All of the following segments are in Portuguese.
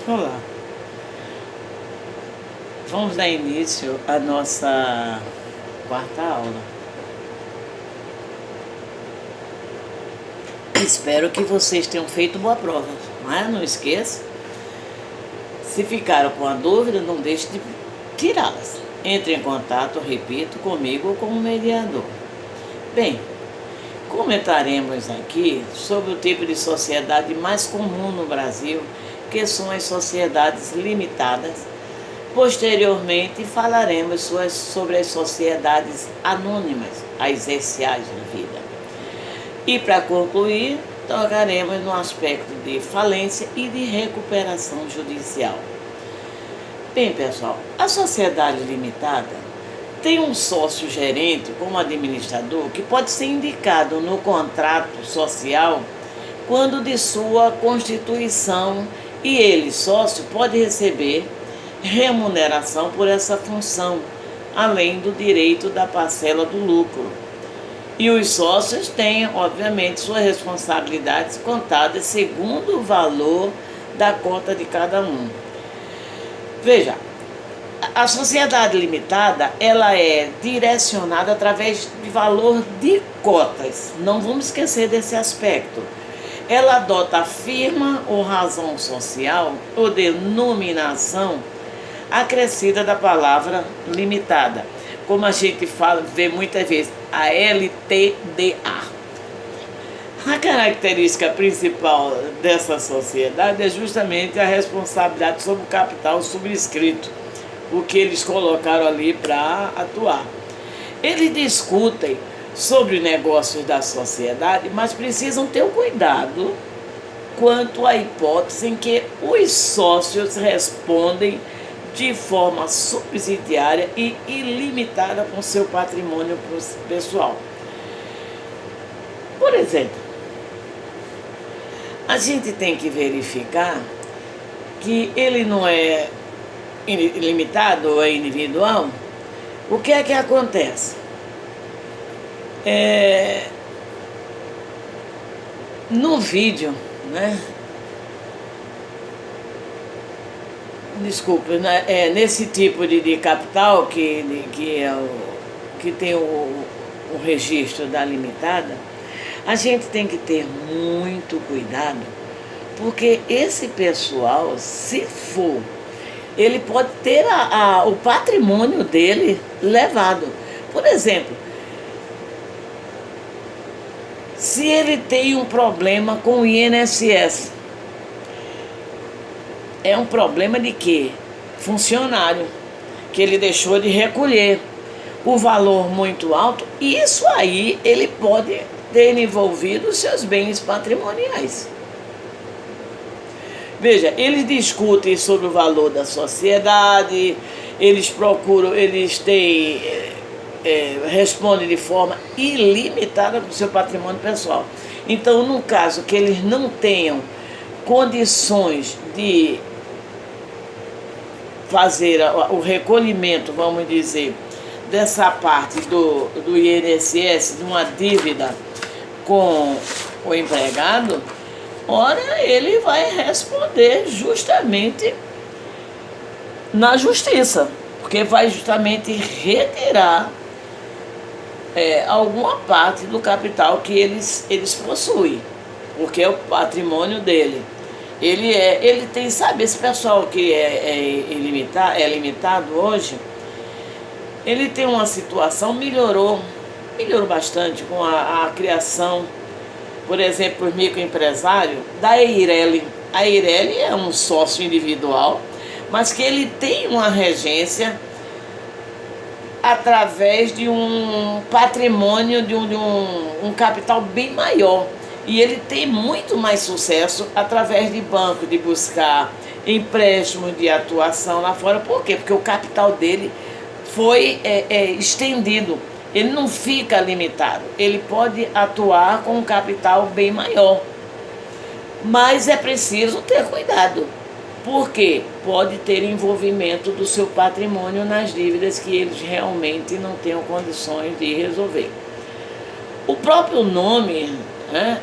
Olá, vamos dar início à nossa quarta aula. Espero que vocês tenham feito boa prova, mas não esqueça, se ficaram com a dúvida, não deixe de tirá-las. Entre em contato, repito, comigo ou com o mediador. Bem, comentaremos aqui sobre o tipo de sociedade mais comum no Brasil, que são as sociedades limitadas. Posteriormente, falaremos sobre as sociedades anônimas, as essenciais da vida. E para concluir, tocaremos no aspecto de falência e de recuperação judicial. Bem, pessoal, a sociedade limitada tem um sócio-gerente como administrador que pode ser indicado no contrato social quando de sua constituição, e ele, sócio, pode receber remuneração por essa função, além do direito da parcela do lucro. E os sócios têm, obviamente, suas responsabilidades contadas segundo o valor da cota de cada um. Veja, a sociedade limitada, ela é direcionada através de valor de cotas. Não vamos esquecer desse aspecto. Ela adota a firma ou razão social ou denominação acrescida da palavra limitada, como a gente fala, vê muitas vezes, a LTDA. A característica principal dessa sociedade é justamente a responsabilidade sobre o capital subscrito, o que eles colocaram ali para atuar. Eles discutem sobre negócios da sociedade, mas precisam ter o cuidado quanto à hipótese em que os sócios respondem de forma subsidiária e ilimitada com seu patrimônio pessoal. Por exemplo, a gente tem que verificar que ele não é ilimitado ou é individual. O que é que acontece? No vídeo, né? Desculpa, né? Nesse tipo de capital que tem o registro da limitada, a gente tem que ter muito cuidado, porque esse pessoal, se for, ele pode ter o patrimônio dele levado. Por exemplo, se ele tem um problema com o INSS, é um problema de quê? Funcionário, que ele deixou de recolher o valor muito alto, e isso aí ele pode ter envolvido os seus bens patrimoniais. Veja, eles discutem sobre o valor da sociedade, eles procuram, respondem de forma ilimitada para o seu patrimônio pessoal. Então, no caso que eles não tenham condições de fazer o recolhimento, vamos dizer, dessa parte do INSS, de uma dívida com o empregado, ora, ele vai responder justamente na justiça, porque vai justamente retirar alguma parte do capital que eles possuem, porque é o patrimônio dele. Ele tem, sabe, esse pessoal que é limitado hoje, ele tem uma situação, melhorou bastante com a criação, por exemplo, o microempresário da Eireli. A Eireli é um sócio individual, mas que ele tem uma regência através de um patrimônio, de um capital bem maior. E ele tem muito mais sucesso através de banco, de buscar empréstimo, de atuação lá fora. Por quê? Porque o capital dele foi estendido. Ele não fica limitado. Ele pode atuar com um capital bem maior. Mas é preciso ter cuidado. Porque pode ter envolvimento do seu patrimônio nas dívidas que eles realmente não tenham condições de resolver. O próprio nome, né,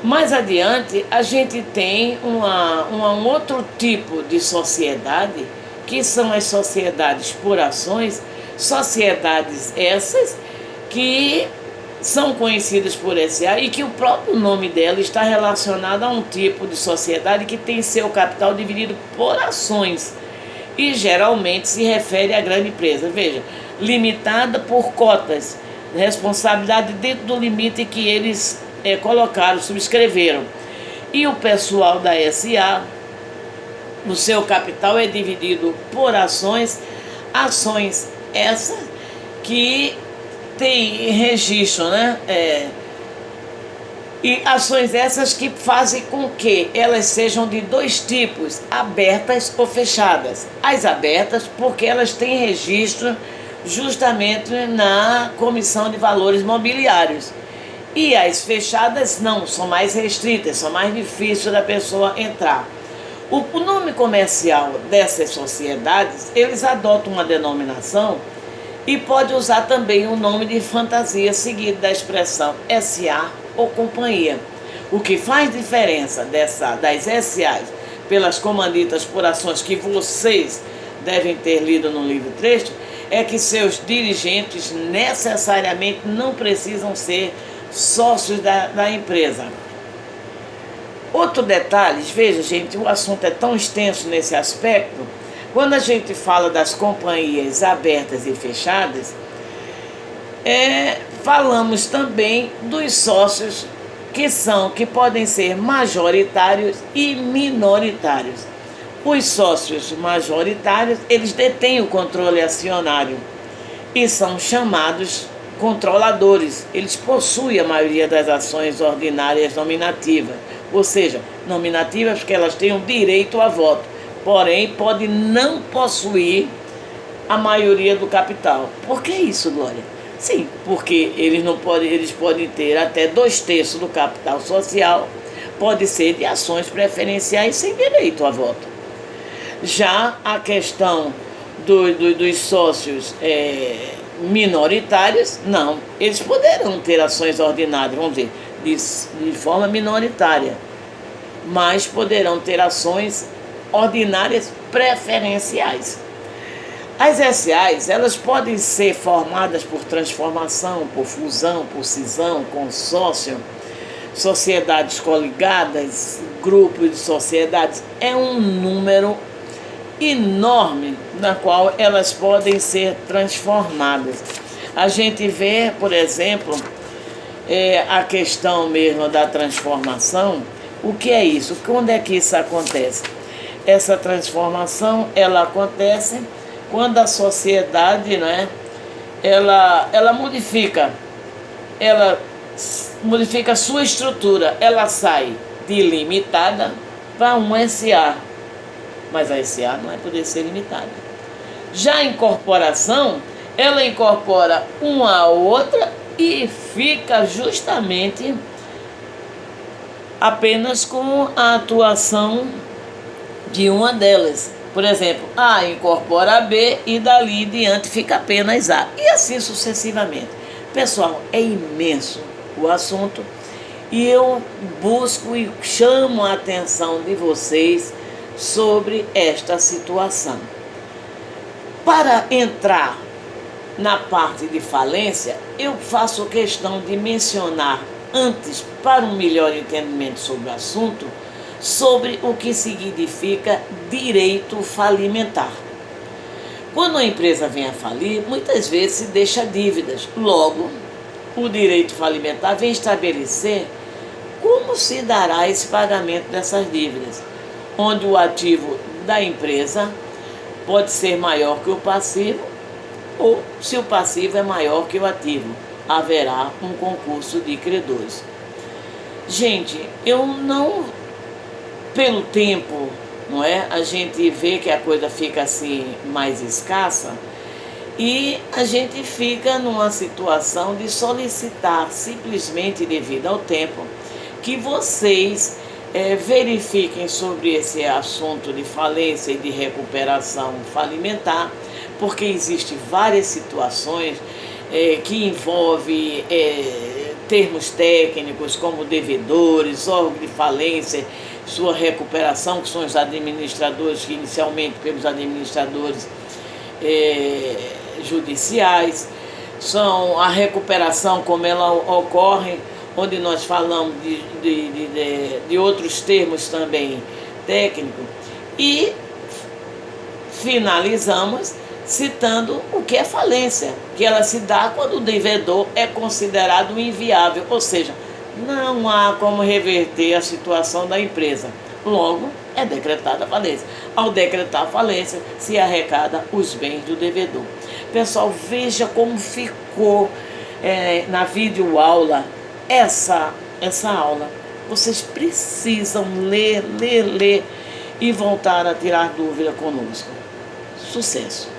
Mais adiante, a gente tem um outro tipo de sociedade, que são as sociedades por ações, sociedades essas que são conhecidas por SA e que o próprio nome dela está relacionado a um tipo de sociedade que tem seu capital dividido por ações e geralmente se refere à grande empresa. Veja, limitada por cotas, responsabilidade dentro do limite que eles colocaram, subscreveram. E o pessoal da SA, o seu capital é dividido por ações essas que tem registro, né? E ações essas que fazem com que elas sejam de dois tipos, abertas ou fechadas. As abertas, porque elas têm registro justamente na Comissão de Valores Mobiliários. E as fechadas não, são mais restritas, são mais difíceis da pessoa entrar. O nome comercial dessas sociedades, eles adotam uma denominação e pode usar também o nome de fantasia seguido da expressão SA ou companhia. O que faz diferença das SAs pelas comanditas por ações que vocês devem ter lido no livro trecho é que seus dirigentes necessariamente não precisam ser sócios da empresa. Outro detalhe, veja gente, o assunto é tão extenso nesse aspecto, quando a gente fala das companhias abertas e fechadas, falamos também dos sócios que podem ser majoritários e minoritários. Os sócios majoritários, eles detêm o controle acionário e são chamados controladores. Eles possuem a maioria das ações ordinárias nominativas, ou seja, nominativas porque elas têm o direito a voto, porém pode não possuir a maioria do capital. Por que isso, Glória? Sim, porque eles podem ter até 2/3 do capital social, pode ser de ações preferenciais sem direito a voto. Já a questão dos sócios minoritários, não. Eles poderão ter ações ordinárias, vamos dizer, de forma minoritária, mas poderão ter ações ordinárias preferenciais. As SAs, elas podem ser formadas por transformação, por fusão, por cisão, consórcio, sociedades coligadas, grupos de sociedades. É um número enorme na qual elas podem ser transformadas. A gente vê, por exemplo, a questão mesmo da transformação. O que é isso? Quando é que isso acontece? Essa transformação, ela acontece quando a sociedade, né, ela modifica a sua estrutura, ela sai de limitada para um SA, mas a SA não vai poder ser limitada. Já a incorporação, ela incorpora uma a outra e fica justamente apenas com a atuação de uma delas. Por exemplo, A incorpora a B e dali em diante fica apenas A. E assim sucessivamente. Pessoal, é imenso o assunto e eu busco e chamo a atenção de vocês sobre esta situação. Para entrar na parte de falência, eu faço questão de mencionar antes, para um melhor entendimento sobre o assunto, sobre o que significa direito falimentar. Quando a empresa vem a falir, muitas vezes se deixa dívidas. Logo, o direito falimentar vem estabelecer como se dará esse pagamento dessas dívidas, onde o ativo da empresa pode ser maior que o passivo, ou se o passivo é maior que o ativo, haverá um concurso de credores. Gente, eu não... Pelo tempo, não é? A gente vê que a coisa fica assim mais escassa e a gente fica numa situação de solicitar simplesmente devido ao tempo que vocês verifiquem sobre esse assunto de falência e de recuperação falimentar, porque existem várias situações que envolvem termos técnicos como devedores, órgão de falência, sua recuperação, que são os administradores, que inicialmente pelos administradores judiciais, são a recuperação como ela ocorre, onde nós falamos de outros termos também técnicos, e finalizamos citando o que é falência, que ela se dá quando o devedor é considerado inviável, ou seja, não há como reverter a situação da empresa. Logo, é decretada a falência. Ao decretar a falência, se arrecada os bens do devedor. Pessoal, veja como ficou na videoaula essa aula. Vocês precisam ler e voltar a tirar dúvida conosco. Sucesso!